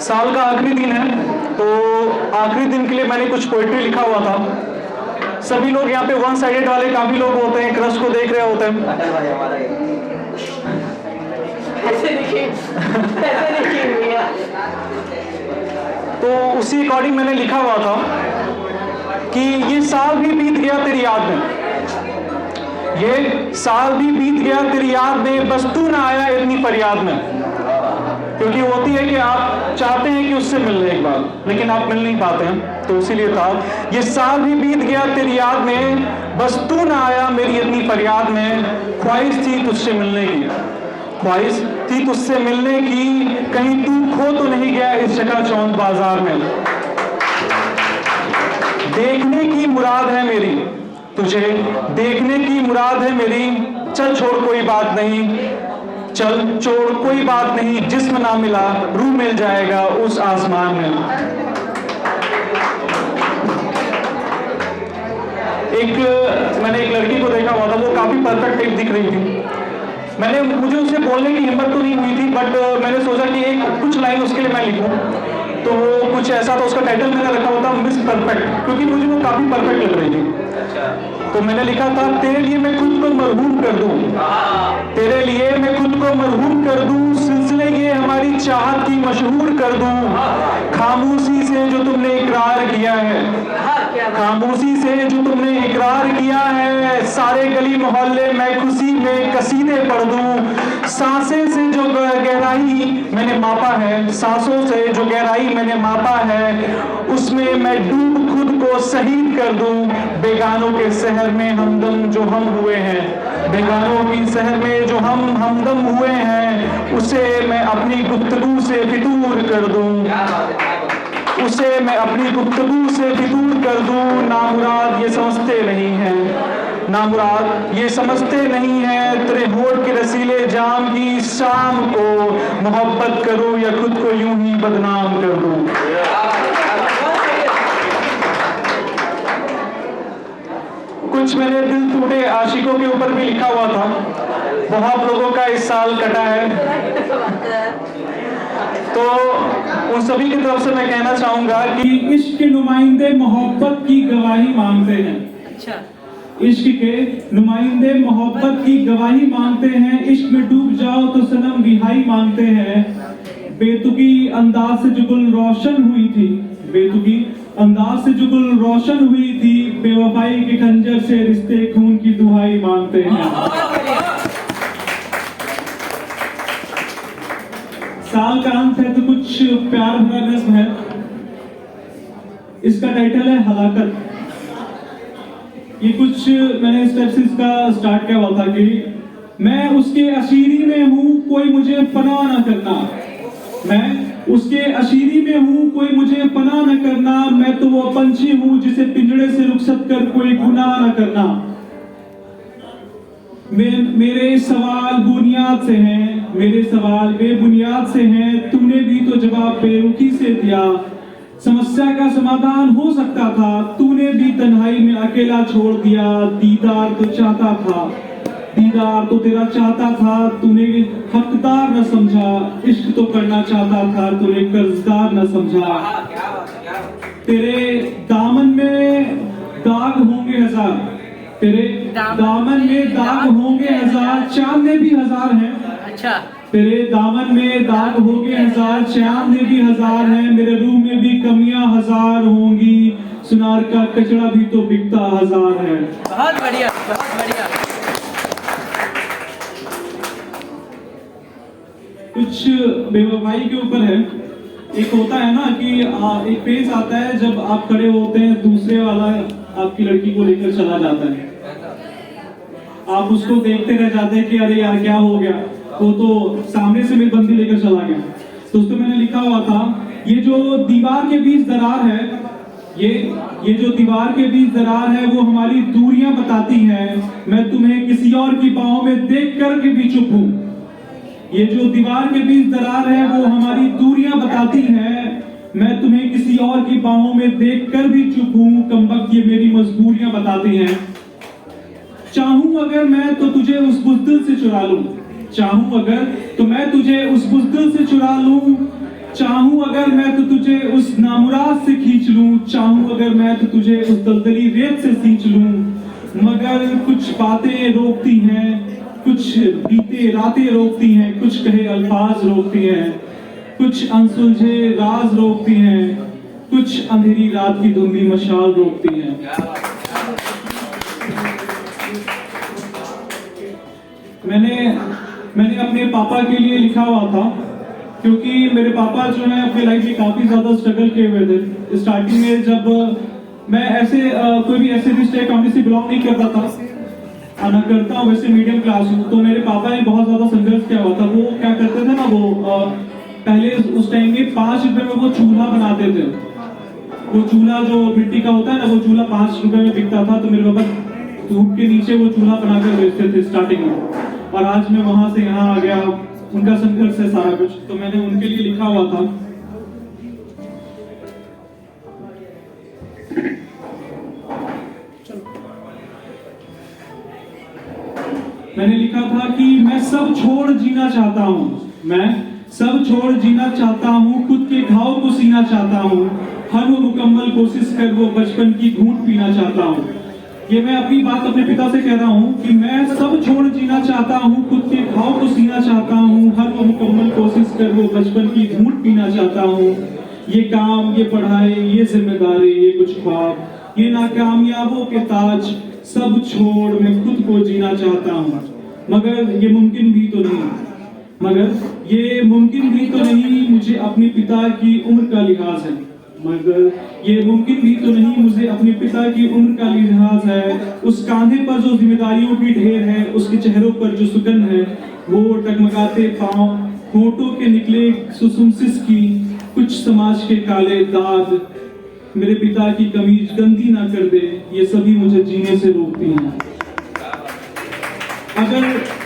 साल का आखिरी दिन है, तो आखिरी दिन के लिए मैंने कुछ पोइट्री लिखा हुआ था। सभी लोग यहाँ पे वन साइडेड वाले काफी लोग होते हैं, क्रश को देख रहे होते हैं। तो उसी अकॉर्डिंग मैंने लिखा हुआ था कि ये साल भी बीत गया तेरी याद में, ये साल भी बीत गया तेरी याद में, बस तू ना आया इतनी फरियाद में। क्योंकि होती है कि आप चाहते हैं कि उससे मिलने एक बार, लेकिन आप मिल नहीं पाते हैं। तो इसीलिए था ये साल भी बीत गया तेरी याद में, बस तू ना आया मेरी इतनी फरियाद में। ख्वाहिश थी तुझसे मिलने की, ख्वाहिश थी तुझसे मिलने की, कहीं तू खो तो नहीं गया इस चकाचौंध बाजार में। देखने की मुराद है मेरी तुझे, देखने की मुराद है मेरी, चल छोड़ कोई बात नहीं, चल छोड़ कोई बात नहीं, जिस्म ना मिला रूह मिल जाएगा उस आसमान में। मैंने एक लड़की को देखा हुआ था, वो काफी परफेक्ट टाइप दिख रही थी। मुझे उसे बोलने की हिम्मत तो नहीं हुई थी, बट मैंने सोचा कि कुछ लाइन उसके लिए मैं लिखूं। तो वो कुछ ऐसा था, उसका टाइटल मैंने रखा हुआ था मिस परफेक्ट, क्योंकि मुझे वो काफी परफेक्ट लग रही थी। तो मैंने लिखा था, तेरे लिए मैं खुद को मरहूम कर दूं, तेरे लिए मैं खुद को मरहूम कर दूं, सिलसिले ये हमारी चाहत की मशहूर कर दूं। खामोशी से जो तुमने इकरार किया है, खामोशी से जो तुमने इकरार किया है, सारे गली मोहल्ले मैं खुशी में कसीदे पढ़ दूं। सांसें से जो गहराई मैंने मापा है, सांसों से जो गहराई मैंने मापा है, उसमें मैं डूब खुद को शहीद कर दूं। बेगानों के शहर में हमदम जो हम हुए हैं, बेगानों की शहर में जो हम हमदम हुए हैं, उसे मैं अपनी गुफ्तगू से फितूर कर दूं, उसे मैं अपनी गुफ्तगू से फितूर कर दूं। नामुराद ये समझते नहीं हैं, नामुराद ये समझते नहीं हैं, तेरे होठ के रसीले जाम की शाम को मोहब्बत करूं या खुद को यूं ही बदनाम कर दूं। कुछ मैंने दिल टूटे आशिकों के ऊपर भी लिखा हुआ था। बहुत लोगों का इस साल कटा है, तो उन सभी की तरफ से मैं कहना चाहूंगा कि इश्क के नुमाइंदे मोहब्बत की गवाही मांगते हैं। अच्छा। इश्क के नुमाइंदे मोहब्बत की गवाही मांगते हैं, इश्क में डूब जाओ तो सनम रिहाई मांगते हैं। बेतुकी अंदाज से जो गुल रोशन हुई थी, बेतुकी अंदाज से जो गुल रोशन हुई थी, बेवफाई के खंजर से रिश्ते खून की दुहाई मांगते हैं। साल का अंत है तो कुछ प्यार भरा नज़्म है, इसका टाइटल है हलाकत। ये कुछ मैंने इस टाइप से इसका स्टार्ट किया हुआ था कि मैं उसके अशीरी में हूँ, कोई मुझे पनाह न करना, मैं उसके अशीरी में हूँ, कोई मुझे पनाह न करना। मैं तो वो पंछी हूँ जिसे पिंजड़े से रुखसत कर कोई गुनाह न करना। मेरे सवाल बुनियाद से हैं, मेरे सवाल बेबुनियाद से हैं, तूने भी तो जवाब बेरुखी से दिया। समस्या का समाधान हो सकता था, तूने भी तन्हाई में अकेला छोड़ दिया। दीदार तो चाहता था, दीदार तो तेरा चाहता था, तूने हकदार न समझा। इश्क तो करना चाहता था, तूने कर्जदार न समझा। तेरे दामन में दाग होंगे हजार, तेरे दामन में दाग होंगे हजार, चांद में भी हजार हैं। अच्छा। तेरे दामन में दाग होंगे हजार, चांद में भी हजार हैं। मेरे रूह में भी कमियां हजार होंगी, सुनार का कचरा भी तो बिकता हजार है। बहुत बढ़िया, बहुत बढ़िया। कुछ बेवफाई के ऊपर है। एक होता है ना कि एक पेज आता है जब आप खड़े होते हैं, दूसरे वाला आपकी लड़की को लेकर चला जाता है, आप उसको देखते रह जाते हैं कि अरे यार क्या हो गया, वो तो सामने से मेरी बंदी लेकर चला गया। तो उसको मैंने लिखा हुआ था, ये जो दीवार के बीच दरार है, ये जो दीवार के बीच दरार है, वो हमारी दूरियां बताती है। मैं तुम्हें किसी और की बाहों में देख कर के भी चुप हूँ। ये जो दीवार के बीच दरार है, वो हमारी दूरियां बताती है। मैं तुम्हें किसी और की बाहों में देख कर भी चुप हूँ। कमबख्त ये मेरी मजबूरियां बताती हैं। चाहूं अगर मैं तो तुझे उस बुज़दिल से चुरा लूं, चाहूं अगर तो मैं तुझे उस बुज़दिल से चुरा लूं। चाहूं अगर मैं तो तुझे उस नामुराद से खींच लूं, चाहूं अगर मैं तो तुझे उस दलदली रेत से सींच लूं, मगर कुछ बातें रोकती हैं, कुछ बीते रातें रोकती हैं, कुछ कहे अल्फाज रोकती हैं, कुछ अनसुलझे राज रोकती हैं, कुछ अंधेरी रात की धुंधली मशाल रोकती हैं। मैंने अपने पापा के लिए लिखा हुआ था, क्योंकि मेरे पापा जो है अपने लाइफ में काफी ज्यादा स्ट्रगल किए हुए थे। स्टार्टिंग में जब मैं ऐसे कोई भी ऐसे रिश्ते फैमिली से बिलोंग नहीं करता था, ना करता हूँ, वैसे मीडियम क्लास हूँ, तो मेरे पापा ने बहुत ज्यादा संघर्ष किया हुआ था। वो क्या करते थे ना, वो पहले उस टाइम में 5 रुपए में वो चूल्हा बनाते थे। वो चूल्हा जो मिट्टी का होता है ना, वो चूल्हा 5 रुपए में बिकता था। तो मेरे पापा धूप के नीचे वो चूल्हा बनाकर बेचते थे स्टार्टिंग में, और आज मैं वहां से यहाँ आ गया। उनका संघर्ष है सारा कुछ, तो मैंने उनके लिए लिखा हुआ था। मैंने लिखा था कि मैं सब छोड़ जीना चाहता हूँ, मैं सब छोड़ जीना चाहता हूँ, खुद के घाव को सीना चाहता हूँ, हर वो मुकम्मल कोशिश कर वो बचपन की घूंट पीना चाहता हूँ। ये मैं अपनी बात अपने पिता से कह रहा हूँ कि मैं सब छोड़ जीना चाहता हूँ, खुद के घाव को सीना चाहता हूँ, हर वो मुकम्मल कोशिश कर वो बचपन की घूंट पीना चाहता हूँ। ये काम, ये पढ़ाई, ये जिम्मेदारी, ये कुछ ख्वाब, ये नाकामयाबों के ताज, सब छोड़ मैं खुद को जीना चाहता हूँ। मगर ये मुमकिन भी तो नहीं, मुझे अपने पिता की उम्र का लिहाज है। मगर ये मुमकिन भी तो नहीं, मुझे अपने पिता की उम्र का लिहाज है। उस कांधे पर जो जिम्मेदारियों की ढेर है, उसके चेहरों पर जो सुकन है, वो टगमगाते पांव, होठों के निकले सुसुम सिसकी, कुछ समाज के काले दाग, मेरे पिता की कमीज गंदी ना कर दे, ये सभी मुझे जीने से रोकती हैं।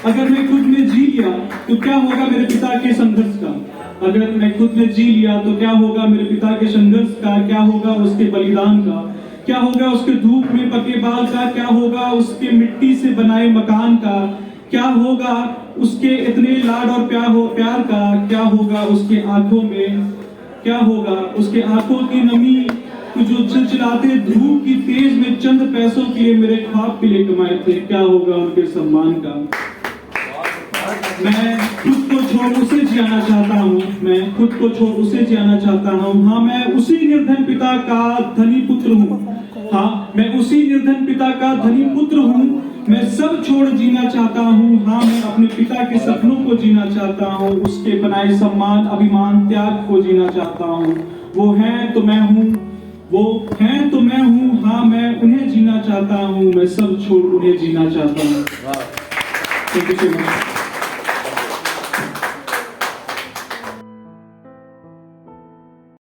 अगर मैं खुद में जी लिया तो क्या होगा मेरे पिता के संघर्ष का? अगर मैं खुद में जी लिया तो क्या होगा मेरे पिता के संघर्ष का? क्या होगा उसके बलिदान का? क्या होगा उसके धूप में पके बाल का? क्या होगा उसके मिट्टी से बनाए मकान का? क्या होगा उसके इतने लाड और प्यार का? क्या होगा उसके आंखों में? क्या होगा उसके आंखों की नमी जो चिलचिलाते धूप की तेज में चंद पैसों के लिए मेरे ख्वाब के लिए कमाए थे? क्या होगा उनके सम्मान का? मैं खुद को छोड़ उसे जियाना चाहता हूँ, मैं खुद को छोड़ उसे जियाना चाहता हूँ। हाँ, मैं उसी निर्धन पिता का धनी पुत्र हूँ। हाँ, मैं उसी निर्धन पिता का धनी पुत्र हूँ। मैं सब छोड़ जीना चाहता हूँ। हाँ, मैं अपने पिता के सपनों को जीना चाहता हूँ, उसके बनाए सम्मान, अभिमान, त्याग को जीना चाहता हूँ। वो हैं तो मैं हूँ, वो हैं तो मैं हूँ। हाँ, मैं उन्हें जीना चाहता हूँ, मैं सब छोड़ उन्हें जीना चाहता हूँ। Thank you so much.